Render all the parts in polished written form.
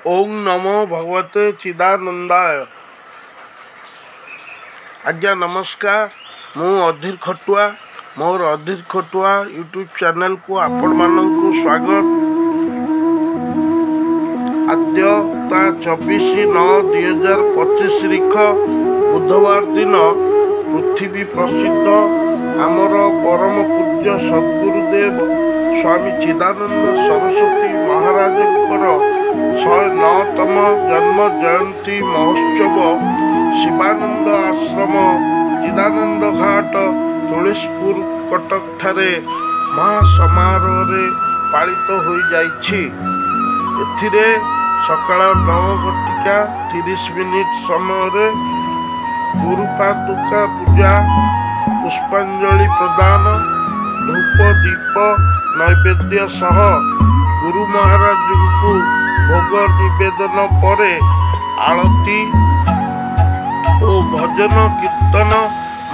ओम नमो भगवते चिदानंदाय। आज्ञा नमस्कार। मु अधीर खटुआ मोर अधीर खटुआ यूट्यूब चैनल को आपण मानक स्वागत। आद्य ता 24/9/2025 तारीख बुधवार दिन पृथ्वी प्रसिद्ध आमर परम पूज्य सद्गुरुदेव स्वामी चिदानंद सरस्वती महाराज 109तम जन्म जयंती महोत्सव शिवानंद आश्रम चिदानंद घाट तुलसीपुर कटक ठारे महासमारोह पालित हो जाइछि। एथिरे सकाळ 9:30 समय गुरुपादुका पूजा पुष्पांजलि प्रदान धूप दीप नैवेद्य सह गुरु महाराज को भोग निवेदन पर आरती और भजन कीर्तन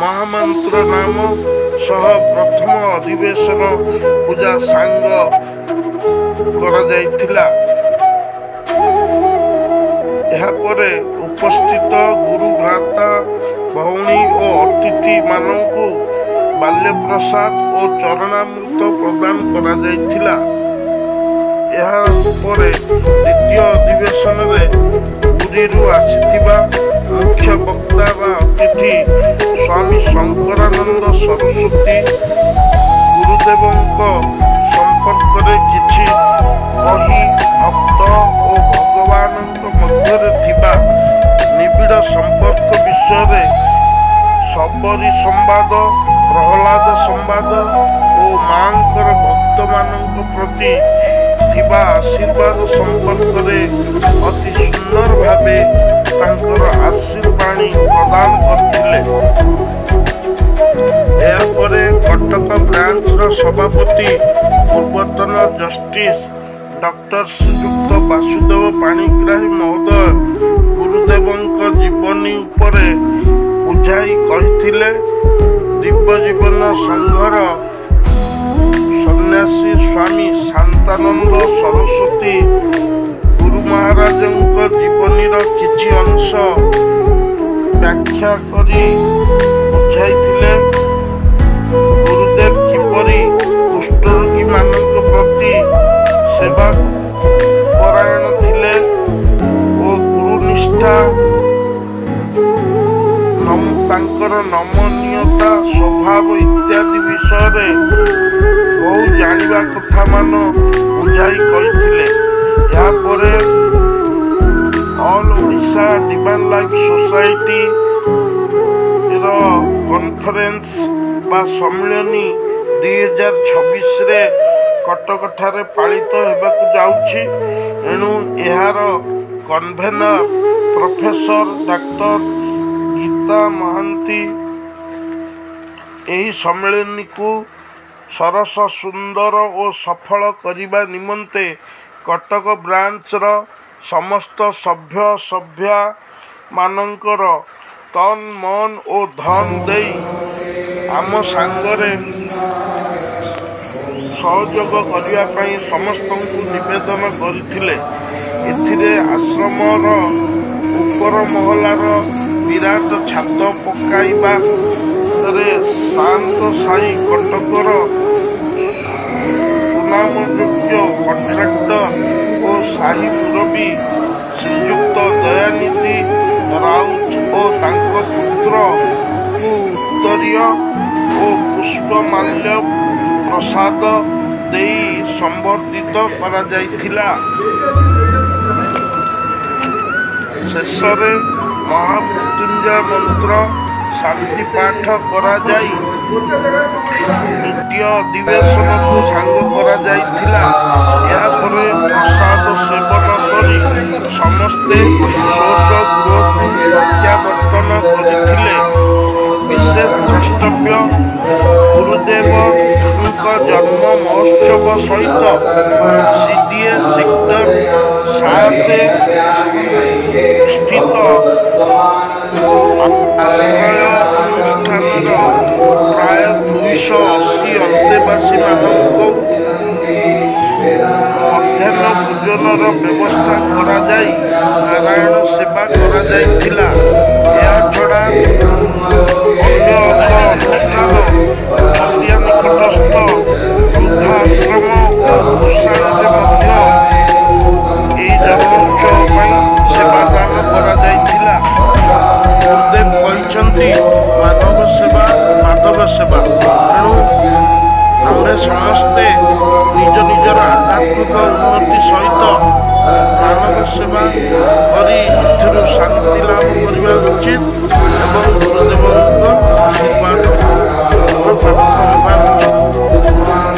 महामंत्र नाम सह प्रथम अधिवेशन पूजा सांग करा जायथिला। यापरे उपस्थित गुरु भ्राता भौणी और अतिथि मानू बाल्य प्रसाद और चरणामृत प्रदान करा जायथिला। द्वितीय अधिवेशन में पुरी आसीथिबा मुख्य वक्ता व अतिथि स्वामी शंकरानंद सरस्वती गुरुदेवों संपर्क में किछि कही भक्त और भगवान मध्य निबिड़ संपर्क विषय सबरी संवाद प्रहलाद संवाद और मां भक्त मान प्रति थिबा आशीर्वाद संपर्क में अति सुंदर भावे तांकर आशीर्वाणी प्रदान करथिले। एरपरे कटक ब्रांच सभापति पूर्वतन जस्टिस डॉक्टर श्रीयुक्त वासुदेव पाणिग्राही महोदय गुरुदेवों जीवनी उपरे बुझाई कहिथिले। दिव्य जीवन संघर सन्यासी स्वामी शांतानंद सरस्वती गुरु महाराज जीवनी किछि अंश व्याख्या करी बुझाइथिले। गुरुदेव किपरि कुष्ठरोगी मानक प्रति सेवा परायण थिले और गुरुनिष्ठा तांकर नमनीयता स्वभाव इत्यादि विषय बहु जानिबा कथा मान बुझाई कहिथिले। या परे all Odisha divine life society रो कॉन्फ्रेंस बा सम्मेलनी 2026 रे कटक ठारे पालित हेबाकु जाउछि। एणु एहार convener professor doctor Gita Mohanty एही सम्मेलन को सरस सुंदर और सफल करिबा निमंते कटक ब्रांच समस्त सभ्य सभ्या मानकर तन मन और धन दे आम सांगरे सहयोग करने समस्त को निवेदन करथिले। एथिरे आश्रमर ऊपर महलार विराट छात पकाइबा शांत साई कटकर सुनामयोग्य कन्ट्राक्टर और साही मुरबी श्रीयुक्त दयानिधि राउत और तांको पुत्र को उत्तरीय और पुष्पमाल्य प्रसाद दे संबर्धित करा जायथिला। शेषरे महामृत्युंजय मंत्र शांति पाठ करा जाई द्वितीय अधिवेशन को सांग करा जायथिला। या परे प्रसाद सेवन करी समस्ते शोष गृह प्रत्यावर्तन करथिले। विशेष द्रष्टव्य गुरुदेव जन्म महोत्सव सहित सीडीए सेक्टर 7 स्थित आश्रय अनुष्ठान प्राय 280 अंतेवासी मानक मध्याह्न ଭୋଜନର ବ୍ୟବସ୍ଥା କରାଯାଇ ନାରାୟଣ ସେବା କରାଯାଇଥିଲା। ଏହାଛଡ଼ା ଅନ୍ୟ ଅନୁଷ୍ଠାନ ହଳଦିଆ ନିକଟସ୍ଥ ବୃଦ୍ଧାଶ୍ରମ ଓ ଗୋଶାଳାରେ ମଧ୍ୟ ଏହି ଜନ୍ମୋତ୍ସବ ପାଇଁ ସେବାଦାନ କରାଯାଇଥିଲା। ଗୁରୁଦେବ କହିଛନ୍ତି ମାନବ ସେବା ମାଧବ ସେବା। ତେଣୁ ଆମେ ସମସ୍ତେ ନିଜ ନିଜର ଆଧ୍ୟାତ୍ମିକ ଉନ୍ନତି ସହିତ ମାନବ ସେବା କରି ଏଥିରୁ ଶାନ୍ତି ଲାଭ କରିବା ଉଚିତ ଏବଂ ଗୁରୁଦେବଙ୍କ ଆଶୀର୍ବାଦ ପ୍ରାପ୍ତ ହେବା ଉଚିତ।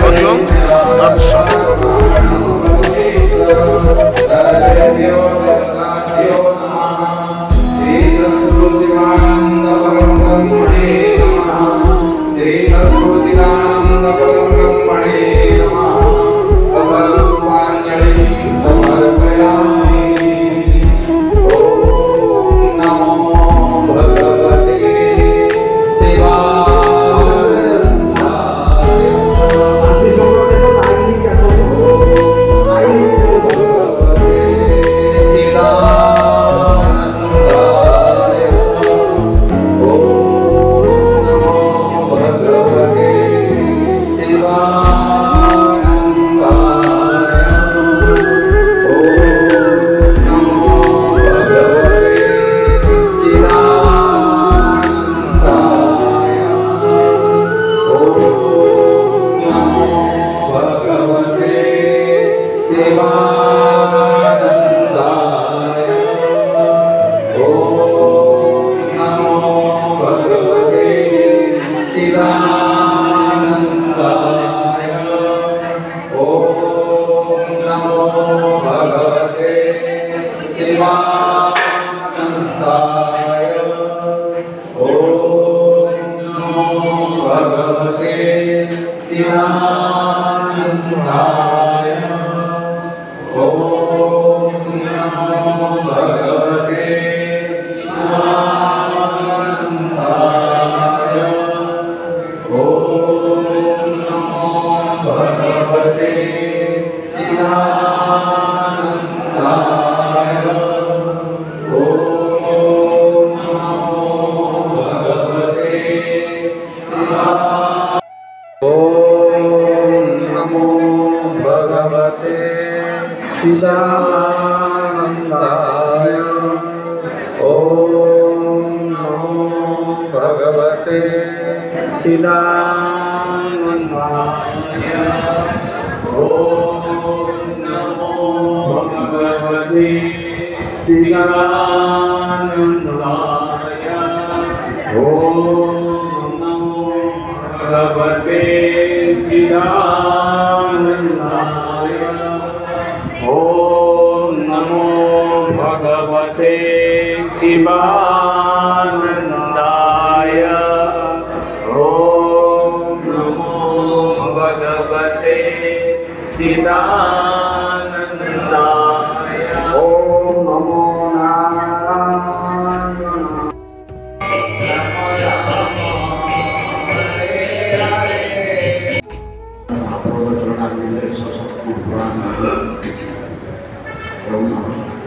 ହରି ଓମ୍ ତତ୍ସତ୍। चिदानन्दाय ॐ नमो भगवते चिदानन्दाय ॐ नमो भगवते चिदानन्दाय ॐ नमो भगवते चिदानन्दाय ॐ नमो भगवते शिवानन्दाय ॐ नमो भगवते चिदानन्दाय ॐ नमो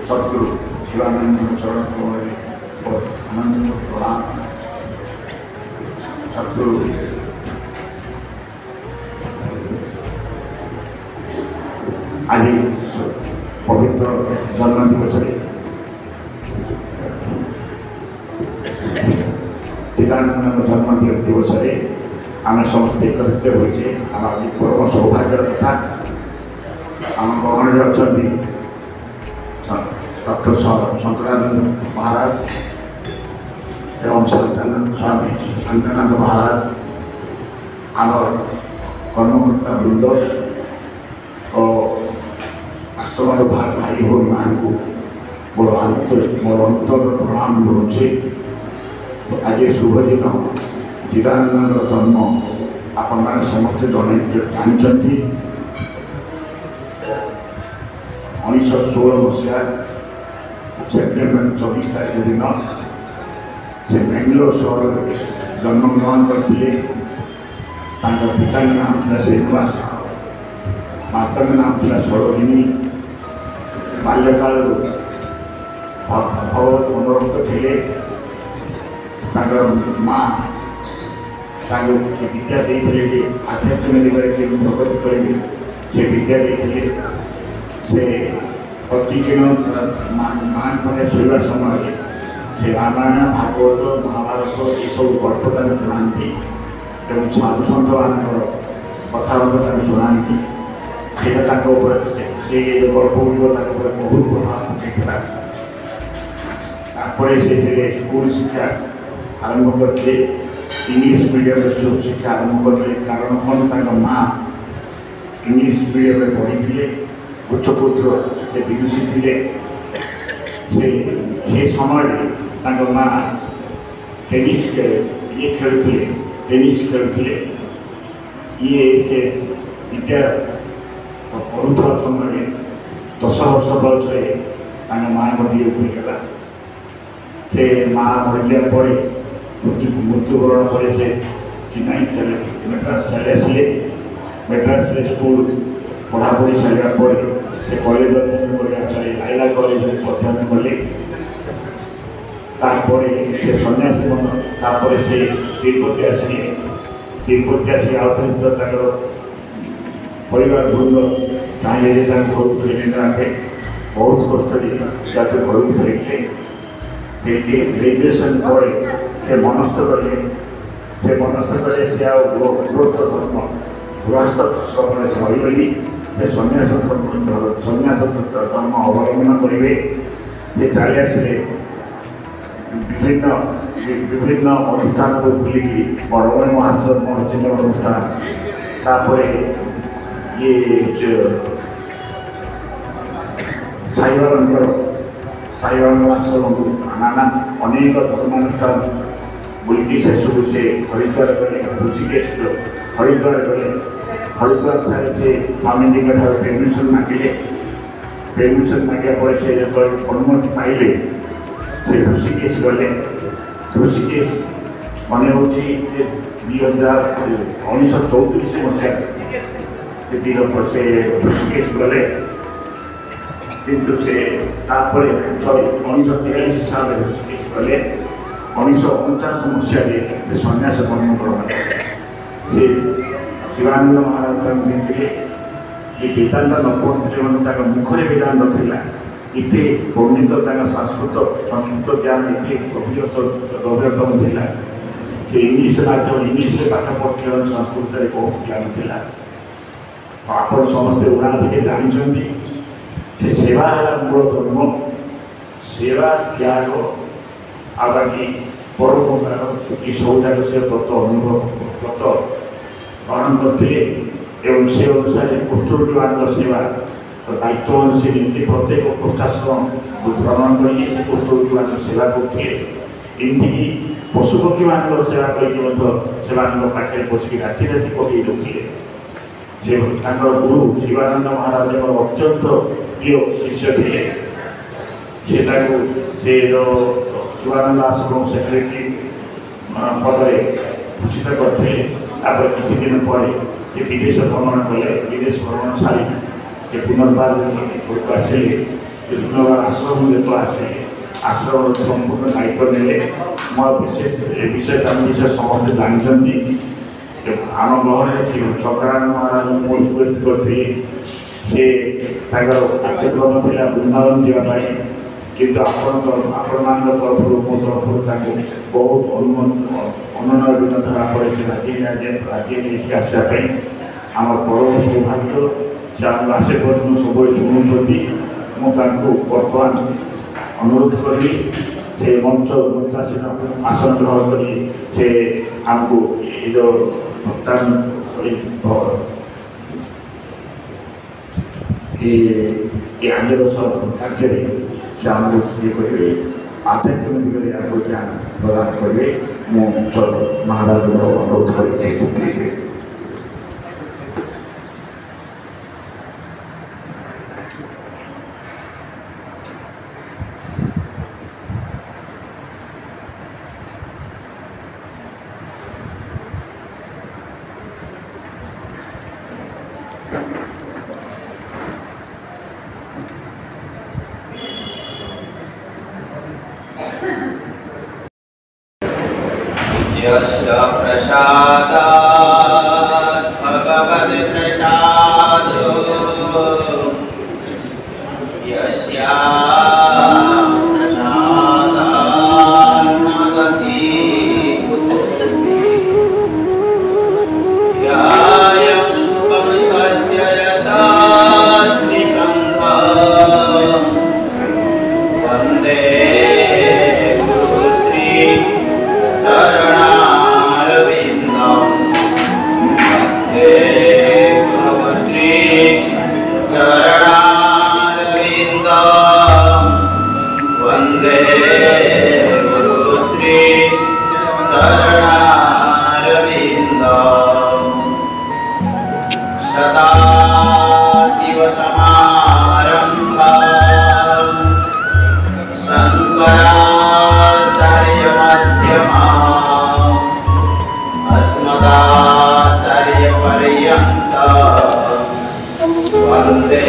सद्गुरु शिवानंद चरण को आनंद प्रणाम। सद्गुरु आज पवित्र जन्म दिवस चिदानंद जन्म दिवस आम समस्त एकत्रित होइछे। आम आज परम सौभाग्य कथा आम गहण अच्छा डॉक्टर शंकरानंद महाराज एवं स्वामी शांतानंद महाराज आम कर्मकर्ता वृंद और आश्रम भाई भाई मान को मोर अंतर प्रणाम करुचे। आज शुभ दिन चिदानंद जन्म आपण मैंने समस्ते जानते 1916 मसीहा सेप्टेम्बर 24 तारीख दिन से बेंगलोर सहर में जन्म ग्रहण करते। पिता नाम था श्रीनिवास, माता नाम था सरोजिनी ବାଲ୍ୟକାଳରୁ ଭଗବତ ଅନୁରକ୍ତ ଥିଲେ। ତାଙ୍କର ମା ତାଙ୍କୁ ସେ ବିଦ୍ୟା ଦେଇଥିଲେ ଯେ ଆଧ୍ୟାତ୍ମିକ ଦିଗରେ କେମିତି ପ୍ରଗତି କରିବେ ସେ ବିଦ୍ୟା ଦେଇଥିଲେ। ସେ ପ୍ରତିଦିନ ମାଆଙ୍କରେ ଶୋଇବା ସମୟରେ ସେ ରାମାୟଣ ଭାଗବତ ମହାଭାରତ ଏସବୁ ଗଳ୍ପ ତାଙ୍କୁ ଶୁଣାନ୍ତି ଏବଂ ସାଧୁସନ୍ଥମାନଙ୍କର କଥାବାର୍ତ୍ତା ତାଙ୍କୁ ଶୁଣାନ୍ତି। ସେଇଟା ତାଙ୍କ ଉପରେ ସେ ଗଳ୍ପ ଗୁଡ଼ିକ ତାଙ୍କ ଉପରେ ବହୁତ ପ୍ରଭାବ ପକାଇଥିଲା। ତାପରେ ସେ ସ୍କୁଲ ଶିକ୍ଷା ଆରମ୍ଭ କରିଥିଲେ। ଇଂଲିଶ ମିଡ଼ିୟମରେ ସବୁ ଶିକ୍ଷା ଆରମ୍ଭ କରିଥିଲେ। କାରଣ କ'ଣ, ତାଙ୍କ ମା' ଇଂଲିଶ ମିଡ଼ିୟମରେ ପଢ଼ିଥିଲେ। ଉଚ୍ଚକୋଟୀର ସେ ବିଦୁଷୀ ଥିଲେ। ସେ ସମୟରେ ତାଙ୍କ ମା' ଟେନିସ୍ ଖେଳୁଥିଲେ। ସେ ବିଦ୍ୟା ପଢ଼ୁଥିବା ସମୟରେ 10 ବର୍ଷ ବୟସରେ ତାଙ୍କ ମାଆଙ୍କ ଦେହ ହୋଇଗଲା। ସେ ମା' ମରିଯିବା ପରେ ମୃତ୍ୟୁବରଣ ପରେ ସେ ଚେନ୍ନାଇ ମେଡ୍ରାସ୍ ଚାଲି ଆସିଲେ। ମେଡ୍ରାସରେ ସ୍କୁଲ ପଢ଼ାପଢ଼ି ସାରିବା ପରେ ସେ କଲେଜ ଅଧ୍ୟୟନ କରିବା ଚାଲି ଲାଇଲା କଲେଜରେ ଅଧ୍ୟୟନ କଲେ। ତାପରେ ସେ ସନ୍ନ୍ୟାସୀ ତାପରେ ସେ ତିରୁପତି ଆସିଲେ। ତିରୁପତି ଆସି ଆଉଥରେ ତାଙ୍କର ପରିବାର ବୃନ୍ଦ ଚାହିଁଲେ ଯେ ତାଙ୍କୁ ଘରକୁ ଫେରି ନେବାପାଇଁ। ବହୁତ କଷ୍ଟରେ ସେ ଆଉଥରେ ଘରକୁ ଫେରିଲେ। ଗ୍ରାଜୁଏସନ୍ ପରେ ସେ ମନସ୍ଥ କଲେ ସେ ଆଉ ଗୃହସ୍ଥ ସମୟରେ ସରିବେନି। ସେ ସନ୍ନ୍ୟାସ ଧର୍ମ ଅବଲମ୍ବନ କରିବେ। ସେ ଚାଲି ଆସିଲେ। ବିଭିନ୍ନ ଅନୁଷ୍ଠାନକୁ ବୁଲିକି ବରଗଡ଼ ମହାସଚିବ ଅନୁଷ୍ଠାନ, ତାପରେ ସାଇବାବାଙ୍କ ଆଶ୍ରମକୁ ନାନା ଅନେକ ଧର୍ମାନୁଷ୍ଠାନ ବୁଲିକି ଶେଷକୁ ସେ ହରିଦ୍ୱାର ଗଲେ। ହରିଦ୍ୱାର ଗଲେ। ହରିଦ୍ୱାର ଠାରେ ସେ ସ୍ୱାମୀଜୀଙ୍କ ଠାରୁ ପରମିଶନ ମାଗିଲେ। ପରମିଶନ ମାଗିବା ପରେ ସେ ଯେତେବେଳେ ଅନୁମତି ପାଇଲେ ସେ ଋଷିକେଶ ଗଲେ। ଋଷିକେଶ ମନେ ହେଉଛି 1934 ମସିହା ସେ ଋଷିକେଶ ଗଲେ। କିନ୍ତୁ ସେ ତାପରେ 1943 ସାଲରେ ଋଷିକେଶ ଗଲେ। 1949 ମସିହାରେ ସେ ସନ୍ନ୍ୟାସ ଧର୍ମ ଗ୍ରହଣ କଲେ। ସେ ଶିବାନନ୍ଦ ମହାରାଜ ତାଙ୍କୁ ଦେଖିଲେ। ଏ ବେଦାନ୍ତ ନ ପଢ଼ୁଥିଲେ ମାନେ ତାଙ୍କ ମୁଖରେ ବେଦାନ୍ତ ଥିଲା। ଏତେ ବର୍ଣ୍ଣିତ ତାଙ୍କ ସଂସ୍କୃତ ଜ୍ଞାନ ଏତେ ଗଭୀରତମ ଥିଲା। ସେ ଇଂଲିଶରେ ପାଠ ପଢ଼ୁଥିଲେ, ସଂସ୍କୃତରେ ବହୁତ ଜ୍ଞାନ ଥିଲା। ଆପଣ ସମସ୍ତେ ଉଣା থেকে ଜାଣିଛନ୍ତି ସେ ସେବା ହେଲା ମୂଳ ଧର୍ମ। ସେବା, ତ୍ୟାଗ ଆଉ ବାକି ପରୋପକାର ଏସବୁଯାକ ସେ ବ୍ରତ ଗ୍ରହଣ କରିଥିଲେ। ଏବଂ ସେ ଅନୁସାରେ କୁଷ୍ଠରୋଗୀମାନଙ୍କ ସେବା ଦାୟିତ୍ୱ ସେ ନିଜେ ପ୍ରତ୍ୟେକ କୁଷ୍ଠାଶ୍ରମ ଭ୍ରମଣ କରିକି ସେ କୁଷ୍ଠରୋଗୀମାନଙ୍କ ସେବା କରୁଥିଲେ। ଏମିତିକି ପଶୁପକ୍ଷୀମାନଙ୍କର ସେବା କରିକି ମଧ୍ୟ ସେମାନଙ୍କ ପାଖରେ ବସିକି ରାତି ପକାଇ ଦେଉଥିଲେ। ସେ ତାଙ୍କର ଗୁରୁ ଶିବାନନ୍ଦ ମହାରାଜଙ୍କର ଅତ୍ୟନ୍ତ ପ୍ରିୟ ଶିଷ୍ୟ ଥିଲେ। ସେ ତାଙ୍କୁ ସେ ଶିବାନନ୍ଦ ଆଶ୍ରମ ସେକ୍ରେଟାରୀ ପଦରେ ଭୂଷିତ କରିଥିଲେ। ତାପରେ କିଛି ଦିନ ପରେ ସେ ବିଦେଶ ଭ୍ରମଣ କଲେ। ବିଦେଶ ଭ୍ରମଣ ସାରି ସେ ପୁନର୍ବାର ଘରକୁ ଆସିଲେ। ପୁନର୍ବାର ଆଶ୍ରମ ଯେତେବେଳେ ଆସିଲେ, ଆଶ୍ରମର ସମ୍ପୂର୍ଣ୍ଣ ଦାୟିତ୍ୱ ନେଲେ। ମୋ ଏ ବିଷୟରେ ସମସ୍ତେ ଜାଣିଛନ୍ତି। ଆମ ଗହଣରେ ସେ ଚକ୍ରାନନ୍ଦ ମହାରାଜଙ୍କୁ ରିକ୍ୱେଷ୍ଟ କରିଥିଲି। ସେ ତାଙ୍କର କାର୍ଯ୍ୟକ୍ରମ ଥିଲା ବୃନ୍ଦାବନ ଯିବା ପାଇଁ, କିନ୍ତୁ ଆପଣମାନଙ୍କ ତରଫରୁ ମୋ ତରଫରୁ ତାଙ୍କୁ ବହୁତ ଅନୁନୟ ବିନୋଦ ହେବା ପରେ ସେ ରାଜି ନେଇକି ଆସିବା ପାଇଁ। ଆମର ପରମ ସୌଭାଗ୍ୟ। ସେ ଆମକୁ ଆଶୀର୍ବାଦ ସବୁବେଳେ ଶୁଣୁଛନ୍ତି। ମୁଁ ତାଙ୍କୁ ବର୍ତ୍ତମାନ ଅନୁରୋଧ କରିବି ସେ ମଞ୍ଚାସୀନ ଆସନ ଗ୍ରହଣ କରି ସେ ଆମକୁ ଏ ଯେଉଁ ଆଗର କାର୍ଯ୍ୟରେ ସେ ଆମକୁ ଇଏ କରିବେ, ଆଧ୍ୟାତ୍ମିକ ଦିଗରେ ଆମକୁ ଜ୍ଞାନ ପ୍ରଦାନ କରିବେ। ମୁଁ ମହାରାଜଙ୍କର ଅନୁରୋଧ କରିଛି। यस्य प्रसादात् भगवत् प्रसादो यस्या प्रसादात् नगति यायं सुखमस्य यशास्ति संघं वन्दे गुरुश्री चरणारविन्दं वन्दे गुरुश्री चरणारविन्दं वन्दे गुरुश्री चरणारविन्दं सदाशिवसमारम्भां शङ्कराचार्यमध्यमाम् अस्मदाचार्यपर्यन्तं वन्दे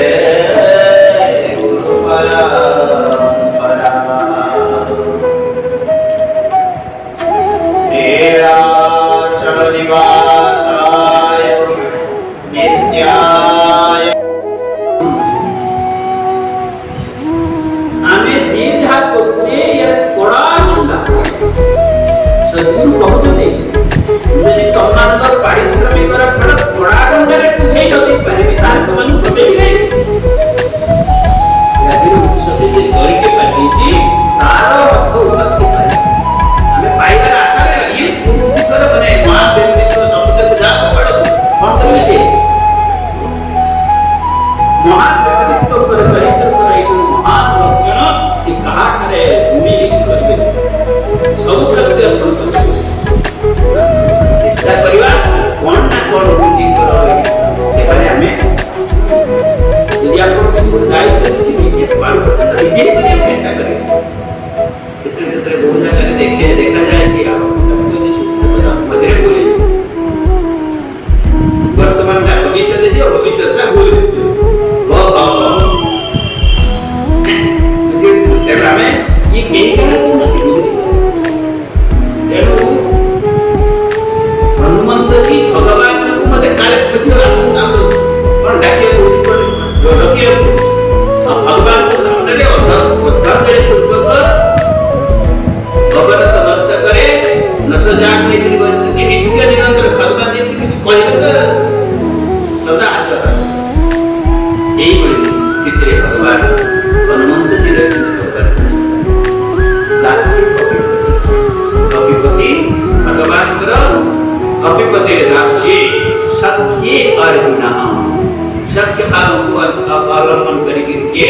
नीलाचलनिवासाय नित्याय आम्ही तीन हात करते या कोडा मुंडा सद्गुरु कहते म्हणजे कमलांतर पारिश्रमिकर फळ कोडा मुंडारे तुझे नदी परिमितास मन होते की नाही यातील सतीचे गरिके पाहिजे तार अर्थ उन्नती पाहिजे आम्ही पाहिला आता ये गुरुकर बने महादेव मित्र समुद्र जा पकड़ कोण करते महान व्यक्तित्व कर चरित्र कर एक महान लक्षण से कहा करे भूमि लिखी करबे सब सत्य संत चेष्टा करिवा कोन ना कोन बुद्धि कर से बारे हमें यदि आपको किसी दायित्व से नीचे पार करना नीचे को चेष्टा करें कितने कितने बहुत जगह देखा जाए कि आप मधुरे बोले वर्तमान का भविष्य देखिए भविष्य का बोले में ये कहीं हनुमंत जी भगवान को मते काले छुट्टी और डाके जो रखिए भगवान को सामने उद्धार करे पूर्वक भगवान नष्ट करे न तो जाके नित्य निरंतर भगवान जी कुछ कहकर सदा आचरण यही बोली चित्रे भगवान हनुमंत जी कपिपति भगवान कपिपति राक्षी सत्य अर्जुन सत्य को अवलंबन करके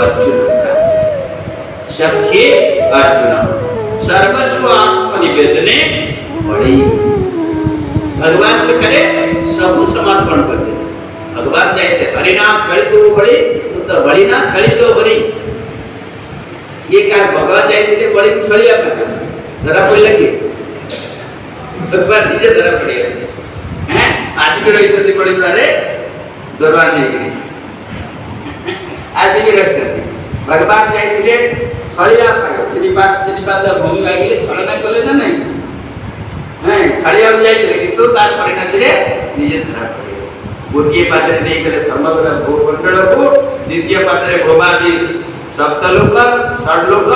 अर्जुन सत्य अर्जुन सर्वस्व आत्मनिवेदने बड़ी भगवान के करे सब समर्पण कर दे भगवान जाते हरिनाम छड़ित बड़ी तो बलिना छड़ित बड़ी ये क्या भगवान जाते बड़ी छड़िया धरा पड़ लगी भगवान निजे धरा पड़े हैं आज भी रही थी बड़ी बारे दरबार नहीं आज भी रखते भगवान जाते छड़िया तेरी बात भूमि आगे छलना कले ना नहीं हैं छड़िया जाते किंतु तार परिणति रे निजे धरा पड़े गोटे पात्र नहीं करे समग्र भूमंडल को द्वितीय पात्र भोमादि सप्तलोक षडलोक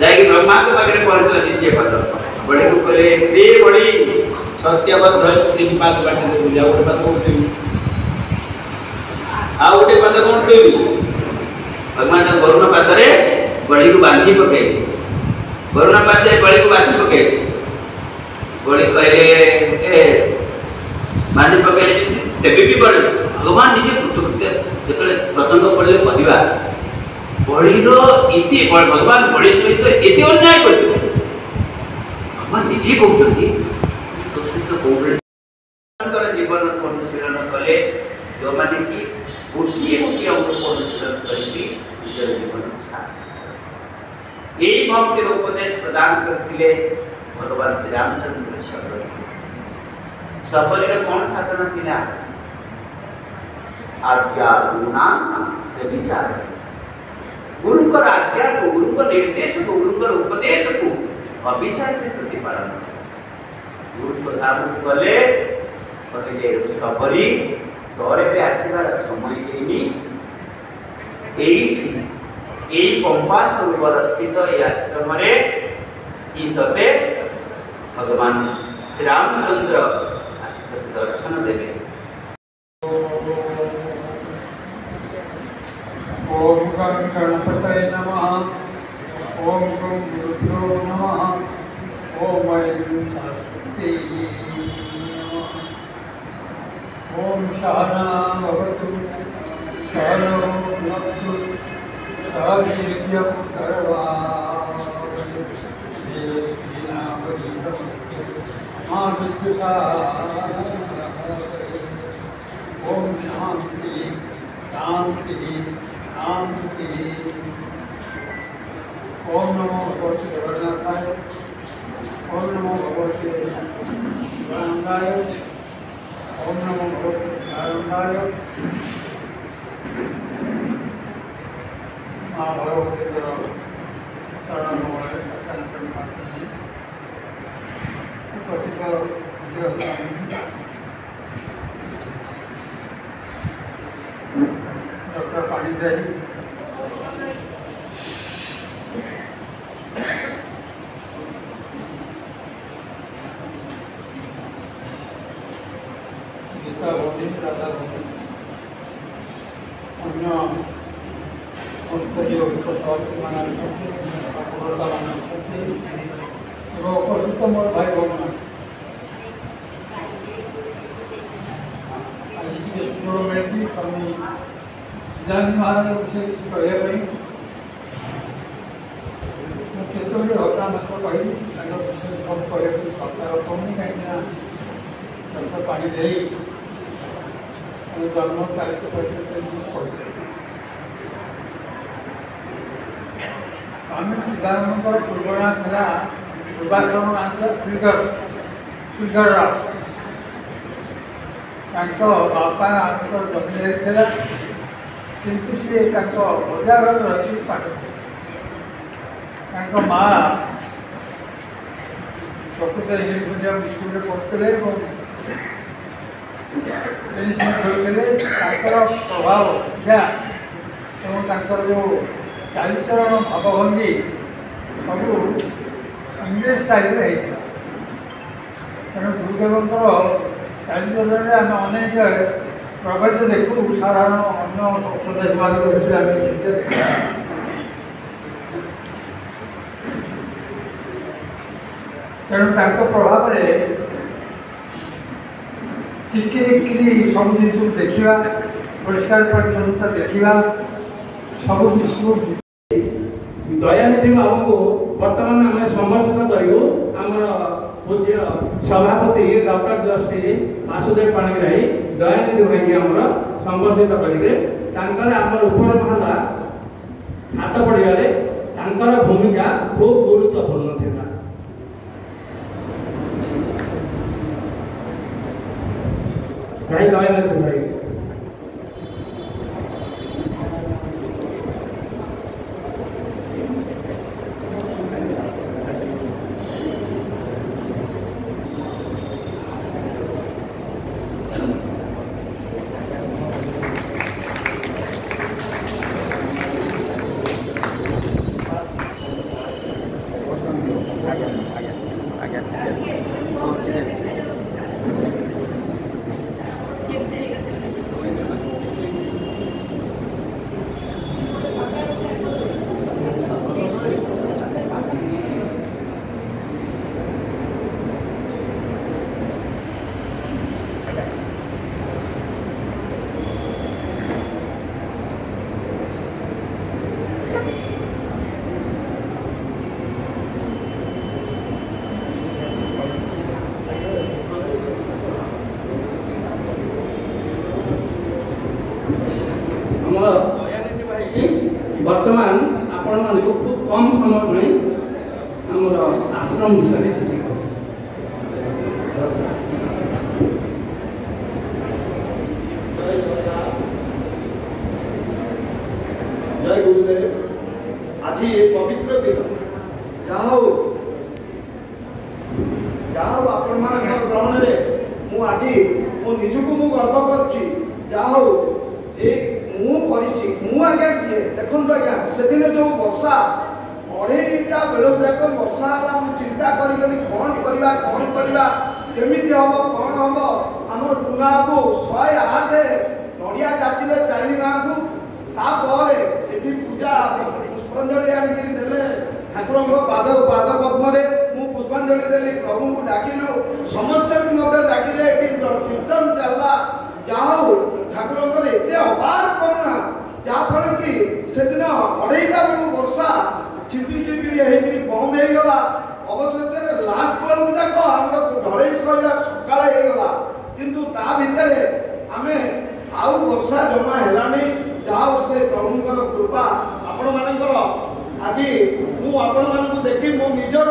जाके ब्रह्मा के पाखे पहुंचला द्वितीय पात्र बड़े को करे ते बड़ी सत्यबद्ध तीन पात बाटे बुझा गोटे पात कोठी आ गोटे पात कोठी भगवान वरुण पासरे बड़ी को बांधी पके वरुण पासे बड़ी को बांधी पके बड़ी कहले ए बांधी पके तेबे भी बड़े भगवान निजे कृतकृत्य जेतले प्रसंग पड़ले कहबा बड़ीरो इति भगवान बड़ी सहित इति अन्याय कर भगवान निजे कहते तो सहित कोबले जीवन अनुशीलन कले जो माने कि गोटे गोटे अंग अनुशीलन करके निजर जीवन साथ यही भक्ति उपदेश प्रदान करते भगवान श्री रामचंद्र सबरी कौन साधना थिला आज्ञा गुणा विचार गुरुकर आज्ञा को गुरुकर निर्देश को गुरुकर उपदेश को अविचार में प्रतिपादन ସଦାକୁ ଗଲେ କହିଲେ ସବରୀ ତୋର ଏବେ ଆସିବାର ସମୟ ହେଇନି। ଏଇଠି ଏଇ ପମ୍ପା ସରୋବର ସ୍ଥିତ এই ଆଶ୍ରମରେ ହିଁ ତତେ ଭଗବାନ ଶ୍ରୀରାମଚନ୍ଦ୍ର ଆସି ତତେ ଦର୍ଶନ ଦେବେ। ओम गणपतये नमः। ओम गुरुभ्यो नमः। ओम ऐं सरस्वती नमः। ओम सहना भवतु सहनौ भुनक्तु सह वीर्यं करवावहै तेजस्विनावधीतमस्तु मा विद्विषावहै। ओम शांति शांति शांति। ओम नमो भगवते जगन्नाथाय। ओम नमो भगवते शिवानंदाय। ओम नमो भगवते नारायणाय। माँ भगवते शरण डॉक्टर पाणिग्राही गीता भौमी राधा भौमी अन्य संस्थीय सभापति मान पूर्णता मान उपस्थित मोर भाई भौमी आज टे सुंदर मिली सिद्धांत महाराज विषय कहवाई मुझे घटना मात्र कही विषय सब कह कहूनी कहीं डॉक्टर पाणिग्राही जन्म तारीख आम सीतारामकर पूर्व नाँ था पूर्वाश्रम नाँ था श्रीधर श्रीधर राव। बापा जमीदारी था किंतु सी बजार रही पाठ माँ प्रकृत इंग्लिश मीडियम स्कूल पढ़ुते टेनिस खेलुते प्रभाव शिक्षा और जो चालीचरण भावभंगी सब इंग्लिश स्टाइल तेणु गुरुदेवंर चालीचरण आम अनेक प्रगति देखू साधारण अन्य सन्यासी मान तेणु प्रभाव टिकी सब जिन देखा परिष्कार परिच्छन्नता देखा सब विश्व दयानिधि बाबू को बर्तमान आम संबर्धित करूँ आमर पूज्य सभापति डॉक्टर जस्टिस वासुदेव पाणिग्राही दयानिधि भाई आमर संबर्धित करेंगे। आमर उपर महला हाथ पढ़िया भूमिका खूब गुरुत्वपूर्ण थी। भाई दयानिधि भाई वर्तमान आपण मान खूब कम समय में आमर आश्रम विषय जय गुरुदेव। आज ये पवित्र दिन ଯାହା ହଉ ଆପଣମାନଙ୍କର ଗ୍ରହଣରେ ମୁଁ ଆଜି ମୋ ନିଜକୁ ମୁଁ ଗର୍ବ କରୁଛି। ଯାହା ହଉ ଏ ମୁଁ କରିଛି। ମୁଁ ଆଜ୍ଞା କିଏ ଦେଖନ୍ତୁ ଆଜ୍ଞା, ସେଦିନ ଯେଉଁ ବର୍ଷା 2:30ଟା ବେଳକୁ ଯାକ ବର୍ଷା ହେଲା, ମୁଁ ଚିନ୍ତା କରିଗଲି କ'ଣ କରିବା କେମିତି ହେବ କ'ଣ ହେବ। ଆମର ଟୁନା ବାବୁ 108 ନଡ଼ିଆ ଯାଚିଲେ ତାରିଣୀ ମା'ଙ୍କୁ। ତାପରେ ଏଠି ପୂଜା ପୁଷ୍ପାଞ୍ଜଳି ଆଣିକିରି ଦେଲେ ଠାକୁରଙ୍କ ପାଦ ପଦ୍ମରେ। ମୁଁ ପୁଷ୍ପାଞ୍ଜଳି ଦେଲି, ପ୍ରଭୁଙ୍କୁ ଡାକିଲୁ, ସମସ୍ତେ ବି ମୋତେ ଡାକିଲେ। ଏଠି କୀର୍ତ୍ତନ ଚାଲିଲା। ଯାହା ହଉ ଠାକୁରଙ୍କର ଏତେ ଅପାର କରୁଣା, ଯାହାଫଳରେ କି ସେଦିନ 2:30ଟା ବେଳକୁ ବର୍ଷା ଝିପିରି ହେଇକିରି ବନ୍ଦ ହେଇଗଲା। ଅବଶେଷରେ ଲାଷ୍ଟ ବେଳକୁ ଯାକ ଆମର ଢଳେଇ ସରିଲା, ସକାଳ ହେଇଗଲା। କିନ୍ତୁ ତା ଭିତରେ ଆମେ ଆଉ ବର୍ଷା ଜମା ହେଲାନି। ଯାହା ହଉ ସେ ପ୍ରଭୁଙ୍କର କୃପା ଆପଣମାନଙ୍କର। ଆଜି ମୁଁ ଆପଣମାନଙ୍କୁ ଦେଖି ମୋ ନିଜର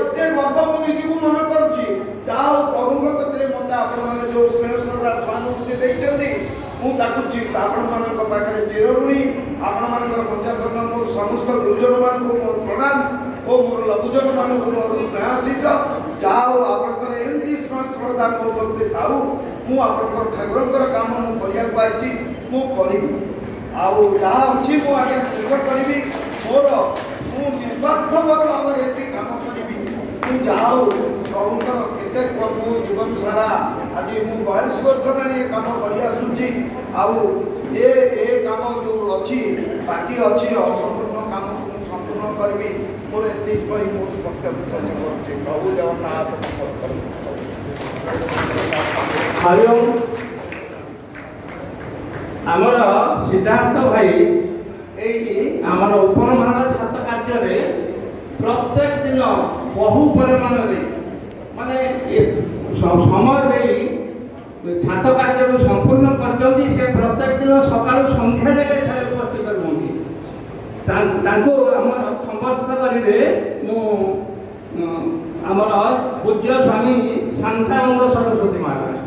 ଏତେ ଗର୍ବ ମୁଁ ନିଜକୁ ମନେ କରୁଛି। ଯାହା ହଉ ପ୍ରଭୁଙ୍କ କତିରେ ମୋତେ ଆପଣମାନେ ଯେଉଁ ସ୍ନେହ ଶ୍ରଦ୍ଧା ସହାନୁଭୂତି ଦେଇଛନ୍ତି, ମୁଁ ତାକୁ ଆପଣମାନଙ୍କ ପାଖରେ ଚିରଋଣୀ। ଆପଣମାନଙ୍କର ପଞ୍ଚାସନ ମୋର ସମସ୍ତ ଗୁରୁଜନମାନଙ୍କୁ ମୋର ପ୍ରଣାମ ଓ ମୋର ଲଘୁଜନମାନଙ୍କୁ ମୋର ସ୍ନେହାଶିଷ। ଯାହା ହଉ ଆପଣଙ୍କର ଏମିତି ସ୍ନେହ ଶ୍ରଦ୍ଧା ମୋ ପ୍ରତି ଥାଉ। ମୁଁ ଆପଣଙ୍କର ଠାକୁରଙ୍କର କାମ ମୁଁ କରିବାକୁ ଆଇଛି, ମୁଁ କରିବି। ଆଉ ଯାହା ଅଛି ମୁଁ ଆଜ୍ଞା ଶେଷ କରିବି। ମୁଁ ନିଃସ୍ୱାର୍ଥପର ଭାବରେ ଏଠି କାମ କରିବି। ମୁଁ ଯାହା ହଉ ପ୍ରଭୁଙ୍କର କେତେ ମୁଁ ଜୀବନ ସାରା ଆଜି ମୁଁ 42 ବର୍ଷ ହେଲାଣି ଏ କାମ କରିଆସୁଛି। ଆଉ ଏ କାମ ଯେଉଁ ଅଛି ବାକି ଅଛି ଅସମ୍ପୂର୍ଣ୍ଣ କାମକୁ ମୁଁ ସମ୍ପୂର୍ଣ୍ଣ କରିବି। ମୋର ଏତିକି କହି ମୁଁ ବକ୍ତବ୍ୟ ଶେଷ କରୁଛି। ପ୍ରଭୁ ଜଗନ୍ନାଥ ହରିଓମ। ଆମର ସିଦ୍ଧାର୍ଥ ଭାଇ ଏଇଠି ଆମର ଉପରମହଲା ଛାତ କାର୍ଯ୍ୟରେ ପ୍ରତ୍ୟେକ ଦିନ ବହୁ ପରିମାଣରେ ମାନେ ସମୟ ଦେଇ ଛାତ କାର୍ଯ୍ୟକୁ ସମ୍ପୂର୍ଣ୍ଣ କରିଛନ୍ତି। ସେ ପ୍ରତ୍ୟେକ ଦିନ ସକାଳୁ ସନ୍ଧ୍ୟା ଯାକେ ଏଠାରେ ଉପସ୍ଥିତ ରୁହନ୍ତି। ତାଙ୍କୁ ଆମର ସମ୍ବର୍ଦ୍ଧିତ କରିବେ ମୁଁ ଆମର ପୂଜ୍ୟ ସ୍ୱାମୀ ଶାନ୍ତାନନ୍ଦ ସରସ୍ୱତୀ ମହାରାଜ।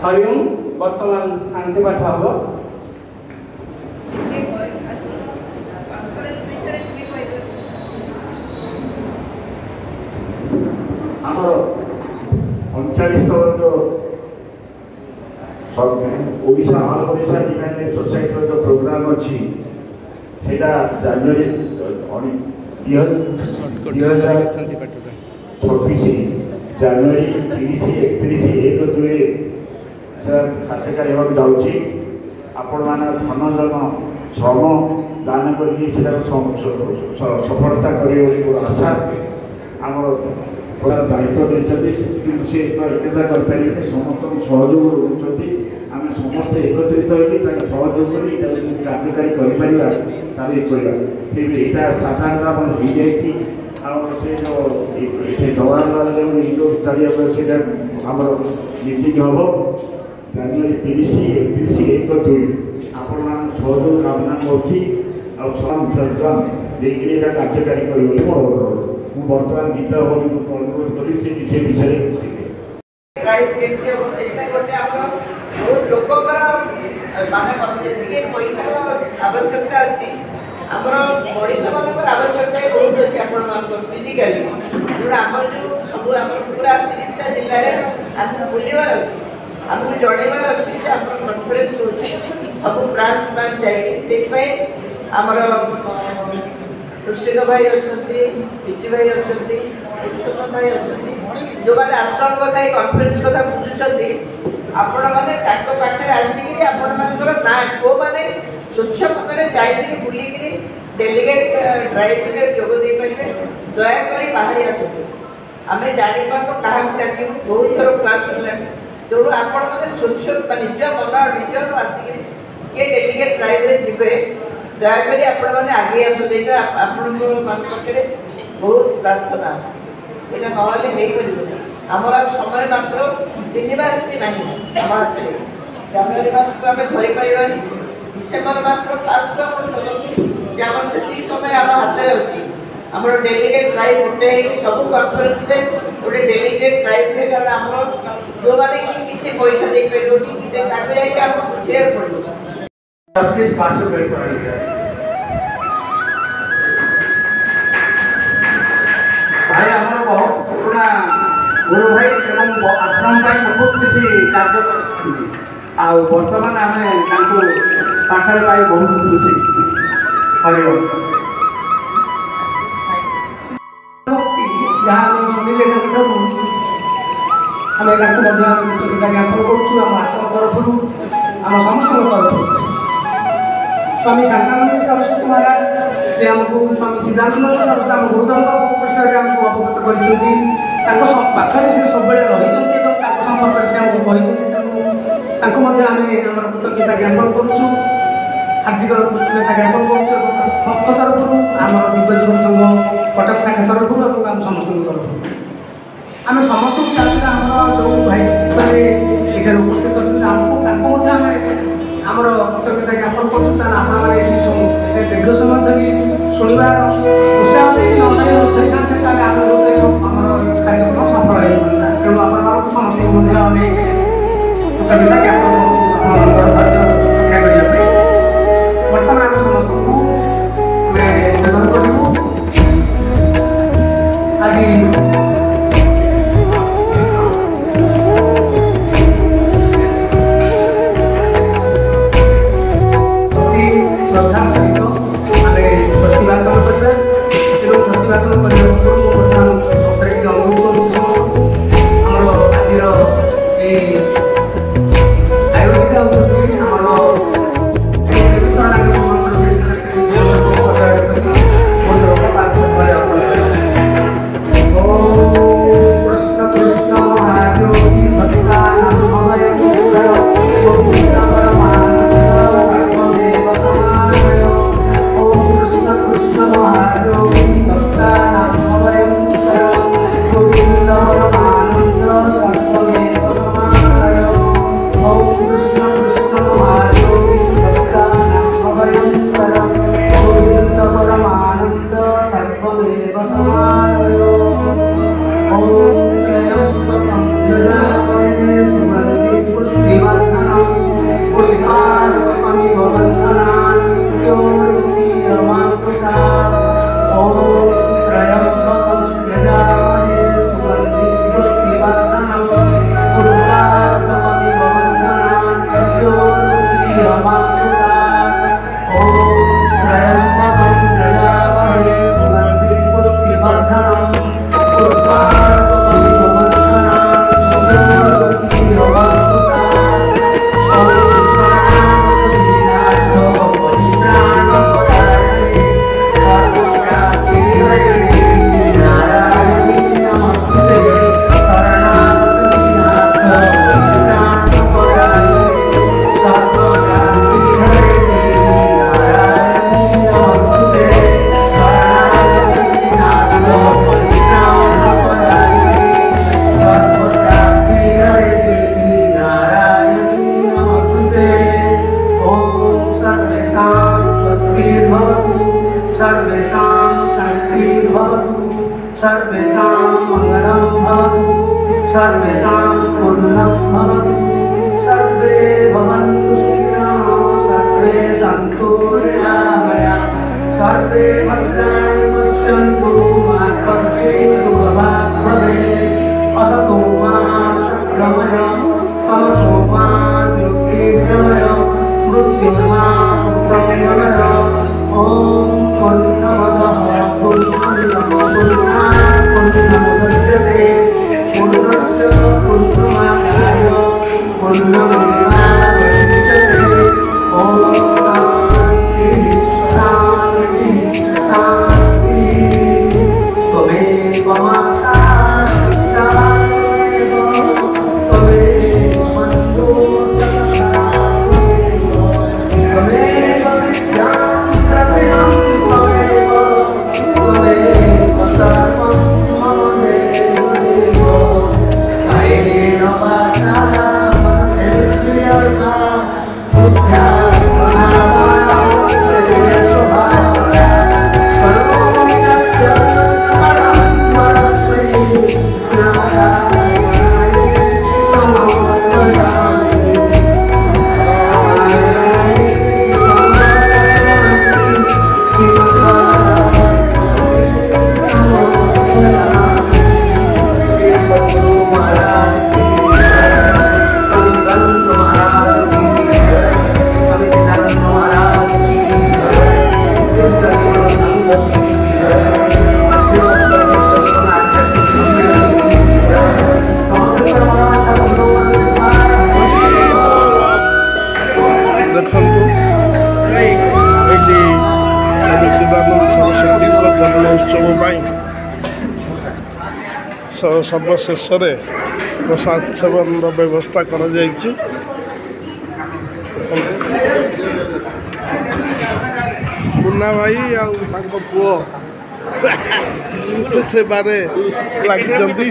ହରିଓମ। ବର୍ତ୍ତମାନ ଶାନ୍ତି ପାଠ ହବ। ଆମର 39ତମ ଯେଉଁ ଓଡ଼ିଶା ଅଲ୍ ଓଡ଼ିଶା ଡିଭାଇନ୍ ସୋସାଇଟିର ଯେଉଁ ପ୍ରୋଗ୍ରାମ୍ ଅଛି ସେଇଟା ଜାନୁଆରୀ 2026 ଜାନୁଆରୀ 30, 31, 1, 2 କାର୍ଯ୍ୟକାରୀ ହେବାକୁ ଯାଉଛି। ଆପଣମାନେ ଧନ ଜନ ଶ୍ରମ ଦାନ କରିକି ସେଟାକୁ ସଫଳତା କରିବେ ବୋଲି ମୋର ଆଶା। ଆମର ଦାୟିତ୍ୱ ଦେଇଛନ୍ତି, କିନ୍ତୁ ସେ ଏକତା କରିପାରିବେନି, ସମସ୍ତଙ୍କୁ ସହଯୋଗ ରହୁଛନ୍ତି। ଆମେ ସମସ୍ତେ ଏକତ୍ରିତ ହୋଇକି ତାଙ୍କୁ ସହଯୋଗ କରି ଏଇଟା ଯଦି କାର୍ଯ୍ୟକାରୀ କରିପାରିବା ତାହେଲେ କରିବା। ଏଇଟା ସାଧାରଣତଃ ଆମର ହେଇଯାଇଛି। ଆଉ ସେ ଯେଉଁ ଏଠି ଜବାହରଲାଲ ଯେଉଁ ଇଣ୍ଡୋର ଷ୍ଟାଡ଼ିୟମ୍ ସେଇଟା ଆମର ମିଟିଂ ହେବ ଜାନୁଆରୀ 30, 31, 1, 2। ଆପଣମାନଙ୍କ ସହଯୋଗ କାମନା କରୁଛି। ଆଉ ଦେଇକିରି ଏଇଟା କାର୍ଯ୍ୟକାରୀ କରିବ ବୋଲି ମୋର ଅନୁରୋଧ। ମୁଁ ବର୍ତ୍ତମାନ ଗୀତା ଭଳିକୁ ଅନୁରୋଧ କରି ସେ ବିଷୟରେ ବହୁତ ଲୋକଙ୍କର ମାନେ ଯେତିକି ପଇସାର ଆବଶ୍ୟକତା ଅଛି, ଆମର ମଣିଷମାନଙ୍କର ଆବଶ୍ୟକତା ବହୁତ ଅଛି ଆପଣମାନଙ୍କର ଫିଜିକାଲି। ତେଣୁ ଆମର ଯେଉଁ ସବୁ ଆମର ପୁରା 30ଟା ଜିଲ୍ଲାରେ ଆମକୁ ବୁଲିବାର ଅଛି, ଆମକୁ ଜଣେଇବାର ଅଛି ଯେ ଆମର କନଫରେନ୍ସ ହେଉଛି ସବୁ ବ୍ରାଞ୍ଚ ଯାଇକି। ସେଇଥିପାଇଁ ଆମର କୃଷିକ ଭାଇ ଅଛନ୍ତି, ପିଚି ଭାଇ ଅଛନ୍ତି, ପୁରୁଷୋତ୍ତମ ଭାଇ ଅଛନ୍ତି, ଯେଉଁମାନେ ଆଶ୍ରମ କଥା ଏଇ କନଫରେନ୍ସ କଥା ବୁଝୁଛନ୍ତି, ଆପଣମାନେ ତାଙ୍କ ପାଖରେ ଆସିକିରି ଆପଣମାନଙ୍କର ନାଁ କେଉଁମାନେ ସ୍ୱଚ୍ଛ ମନରେ ଯାଇକିରି ବୁଲିକିରି ଡେଲିଗେଟ୍ ଡ୍ରାଇଭ୍ରେ ଯୋଗ ଦେଇପାରିବେ, ଦୟାକରି ବାହାରି ଆସନ୍ତୁ। ଆମେ ଜାଣିପାରୁନୁ କାହାକୁ ଡାକିବୁ, ବହୁତ ଥର କ୍ଲାସ୍ ହେଲାଣି। ତେଣୁ ଆପଣମାନେ ସ୍ୱଚ୍ଛ ନିଜ ମନ ନିଜରୁ ଆସିକିରି କିଏ ଡେଲିଗେଟ୍ ଡ୍ରାଇଭ୍ରେ ଯିବେ, ଦୟାକରି ଆପଣମାନେ ଆଗେଇ ଆସନ୍ତୁ। ଏଇଟା ଆପଣଙ୍କ ପାଖରେ ବହୁତ ପ୍ରାର୍ଥନା। ଏଇଟା ନହେଲେ ହେଇପାରିବନି। ଆମର ସମୟ ମାତ୍ର 3 ମାସ ବି ନାହିଁ ଆମ ହାତରେ। ଜାନୁଆରୀ ମାସକୁ ଆମେ ଧରିପାରିବାନି, ଡିସେମ୍ବର ମାସର ଫାର୍ଷ୍ଟକୁ ଆପଣ ଧରନ୍ତୁ ଯେ ଆମର ସେତିକି ସମୟ ଆମ ହାତରେ ଅଛି। ଆମର ଡେଲିଗେଟ୍ ଡ୍ରାଇଭ୍ ଗୋଟେ ହେଇକି ସବୁ କନଫରେନ୍ସରେ ଗୋଟେ ଡେଲିଗେଟ୍ ଡ୍ରାଇଭ୍ ହୁଏ। କାରଣ ଆମର ଯେଉଁମାନେ କି କିଛି ପଇସା ଦେଇପାରିବନି କି ତାକୁ ଯାଇକି ଆମକୁ ବୁଝେଇବାକୁ ପଡ଼ିବ। भाई आमर बहुत पुराना गुरु भाई एवं आश्रम बहुत किसी कार्य बर्तमान आम पाखे पाई बहुत खुशी हरिओम जहाँ शुणिले आम कृतज्ञता ज्ञापन करुँ आम आश्रम तरफ आम समस्त तरफ स्वामी शांतानंद सरस्वती महाराज से आमको स्वामी चिदानंद सरस्वती आम गुरुदेव विषय आमको अवगत करते पाखे से सब रही संपर्क से आमको आम कृतज्ञता ज्ञापन करुँ हार्दिक कृतज्ञता ज्ञापन करुँ तरफ आम दिव्य जीवन संघ कटक शाखा तरफ आम समस्त तरफ आम समस्त चाहते आम जो भाई मैंने ये उपस्थित अच्छा आमको आमर कृतज्ञता ज्ञापन करूँ आपने दीर्घ समय धरी शुणवार उत्साह आम कार्यक्रम सफल हो तेणु आप समस्त कृतज्ञता ज्ञापन रक्षा करने बर्तमान समस्त निवेदन करूँ आज श्रद्धा सहित आम प्रतिवाचन करवा प्रतिवाचन करने अनुरोध करमर आज आयोजित ମହୋତ୍ସବ ପାଇଁ ସର୍ବଶେଷରେ ପ୍ରସାଦ ସେବନର ବ୍ୟବସ୍ଥା କରାଯାଇଛି। ମୁନ୍ନା ଭାଇ ଆଉ ତାଙ୍କ ପୁଅ ସେବାରେ ଲାଗିଛନ୍ତି।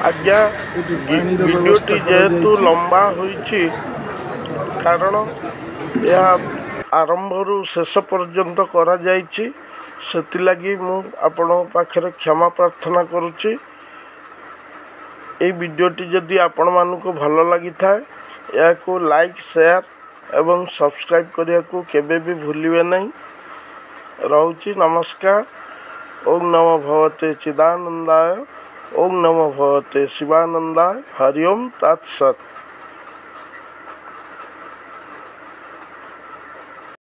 आज्ञा वीडियोटी जेहेतु लंबा होइछि कारण यह आरंभरू शेष पर्यंत करा जाइछि सेतिलागी मु आपण पाखरे क्षमा प्रार्थना करुछि। ए वीडियोटी जदि आपण मानकु भलो लागि थाए या को लाइक शेयर एवं सब्सक्राइब करिया को केबे भी भूलिबे नहीं। रहउछि नमस्कार। ओम नमो भगवते चिदानंदाय। ओम नमो भगवते शिवानंदाय। हरि ओम तत्सत।